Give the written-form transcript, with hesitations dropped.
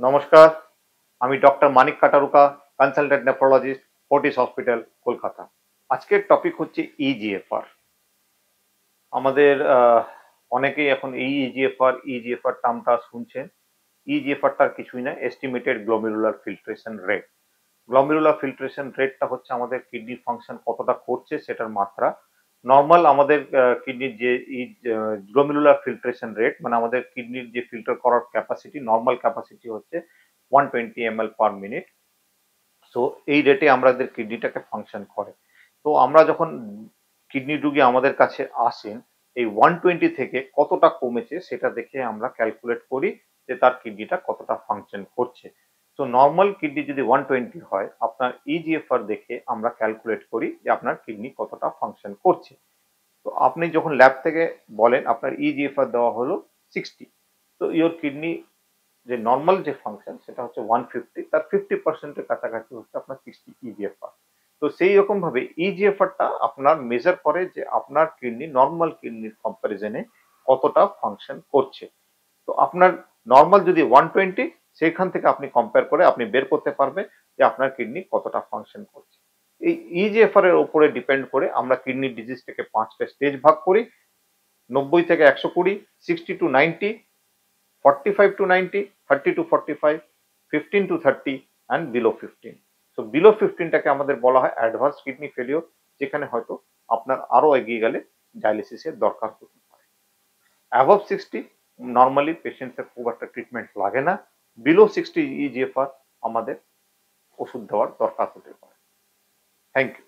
নমস্কার, আমি doctor Manik Kataruka, consultant nephrologist, Fortis hospital, Kolkata. আজকের টপিক হচ্ছে ইজিএফআর। আমাদের অনেকেই এখন এই ইজিএফআর টার্মটা শুনছেন। ইজিএফআরটার কিছুই না, estimated glomerular filtration rate. Glomerular filtration রেটটা হচ্ছে আমাদের কিডনি ফাংশন কতটা করছে সেটার মাত্রা। নর্মাল আমাদের কিডনির যে গ্লোমেরুলার ফিল্ট্রেশন রেট, মানে আমাদের কিডনির যে ফিল্টার করার ক্যাপাসিটি, নর্মাল ক্যাপাসিটি হচ্ছে 120 ml পার মিনিট। সো এই রেটে আমাদের কিডনিটাকে ফাংশন করে। তো আমরা যখন কিডনি রুগী আমাদের কাছে আসেন, এই 120 থেকে কতটা কমেছে সেটা দেখে আমরা ক্যালকুলেট করি যে তার কিডনিটা কতটা ফাংশন করছে। তো নর্মাল কিডনি যদি 120 হয়, আপনার ইজিএফআর দেখে আমরা ক্যালকুলেট করি যে আপনার কিডনি কতটা ফাংশন করছে। তো আপনি যখন ল্যাব থেকে বলেন আপনার ইজিএফআর দেওয়া হলো 60, তো ইওর কিডনি যে নর্মাল যে ফাংশন সেটা হচ্ছে 150, তার 50%-এর কাছাকাছি হচ্ছে আপনার 60 ইজিএফআর। তো সেই রকম ভাবে ইজিএফআরটা আপনার মেজার করে যে আপনার কিডনি নর্মাল কিডনির কম্পারিজনে কতটা ফাংশন করছে। তো আপনার নর্মাল যদি 120, সেইখান থেকে আপনি কম্পেয়ার করে আপনি বের করতে পারবেন যে আপনার কিডনি কতটা ফাংশন করছে। এই ইজিএফআর এর উপরে ডিপেন্ড করে আমরা কিডনি ডিজিজটাকে 5টা স্টেজ ভাগ করি: 90 থেকে 120, 60 two 90, 45 to 90, 30 to 45, 15 to 30 and below 15. So below 15টাকে আমাদের বলা হয় অ্যাডভান্স কিডনি ফেলিওর, যেখানে হয়তো আপনার আরো এগিয়ে গেলে ডায়ালিসিসের দরকার হতে পারে। অ্যাবভ 60 নর্মালি পেশেন্টের খুব একটা ট্রিটমেন্ট লাগে না। বিলো 60 ইজিএফআর আমাদের ওষুধ দেওয়ার দরকার হতে পারে। Thank you.